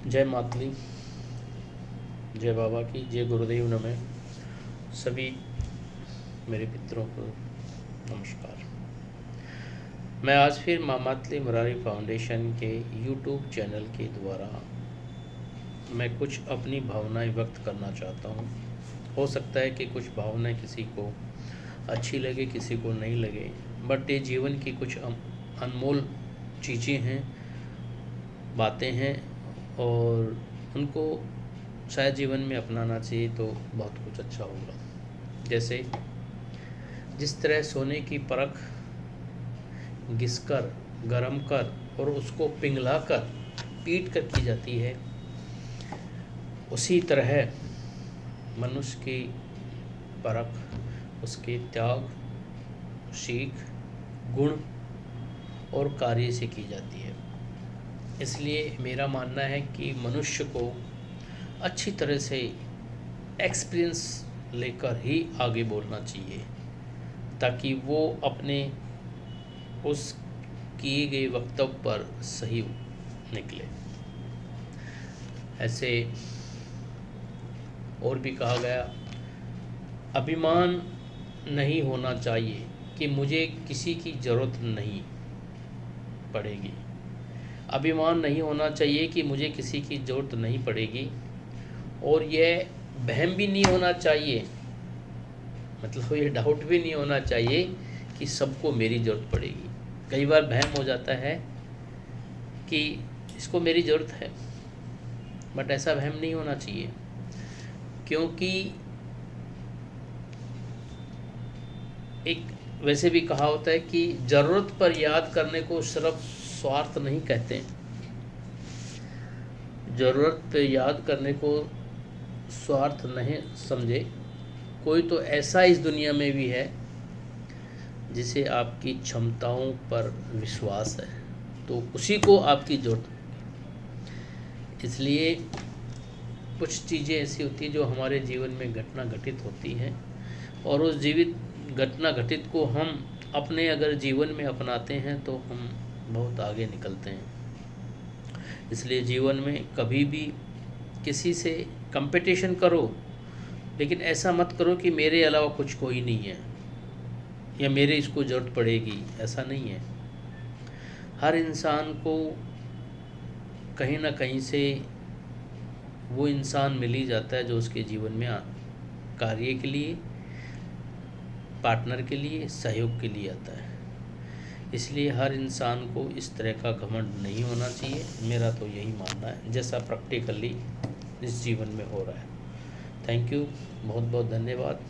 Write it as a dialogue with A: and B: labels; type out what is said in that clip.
A: जय मातली, जय बाबा की, जय गुरुदेव नमः। सभी मेरे पितरों को नमस्कार। मैं आज फिर माँ मातली मुरारी फाउंडेशन के यूट्यूब चैनल के द्वारा मैं कुछ अपनी भावनाएं व्यक्त करना चाहता हूँ। हो सकता है कि कुछ भावनाएं किसी को अच्छी लगे, किसी को नहीं लगे, बट ये जीवन की कुछ अनमोल चीज़ें हैं, बातें हैं, और उनको शायद जीवन में अपनाना चाहिए तो बहुत कुछ अच्छा होगा। जैसे जिस तरह सोने की परख घिसकर, गरम कर और उसको पिघलाकर पीट कर की जाती है, उसी तरह मनुष्य की परख उसके त्याग, सीख, गुण और कार्य से की जाती है। इसलिए मेरा मानना है कि मनुष्य को अच्छी तरह से एक्सपीरियंस लेकर ही आगे बोलना चाहिए, ताकि वो अपने उस किए गए वक्तव्य पर सही निकले। ऐसे और भी कहा गया, अभिमान नहीं होना चाहिए कि मुझे किसी की ज़रूरत नहीं पड़ेगी। अभिमान नहीं होना चाहिए कि मुझे किसी की ज़रूरत नहीं पड़ेगी, और यह वहम भी नहीं होना चाहिए, मतलब ये डाउट भी नहीं होना चाहिए कि सबको मेरी ज़रूरत पड़ेगी। कई बार वहम हो जाता है कि इसको मेरी ज़रूरत है, बट ऐसा वहम नहीं होना चाहिए, क्योंकि एक वैसे भी कहा होता है कि ज़रूरत पर याद करने को सिर्फ स्वार्थ नहीं कहते। ज़रूरत पर याद करने को स्वार्थ नहीं समझे। कोई तो ऐसा इस दुनिया में भी है जिसे आपकी क्षमताओं पर विश्वास है, तो उसी को आपकी ज़रूरत। इसलिए कुछ चीज़ें ऐसी होती हैं जो हमारे जीवन में घटना घटित होती हैं, और उस जीवित घटना घटित को हम अपने अगर जीवन में अपनाते हैं तो हम बहुत आगे निकलते हैं। इसलिए जीवन में कभी भी किसी से कंपटीशन करो, लेकिन ऐसा मत करो कि मेरे अलावा कुछ कोई नहीं है या मेरे इसको ज़रूरत पड़ेगी, ऐसा नहीं है। हर इंसान को कहीं ना कहीं से वो इंसान मिल ही जाता है जो उसके जीवन में कार्य के लिए, पार्टनर के लिए, सहयोग के लिए आता है। इसलिए हर इंसान को इस तरह का घमंड नहीं होना चाहिए, मेरा तो यही मानना है, जैसा प्रैक्टिकली इस जीवन में हो रहा है। थैंक यू, बहुत बहुत धन्यवाद।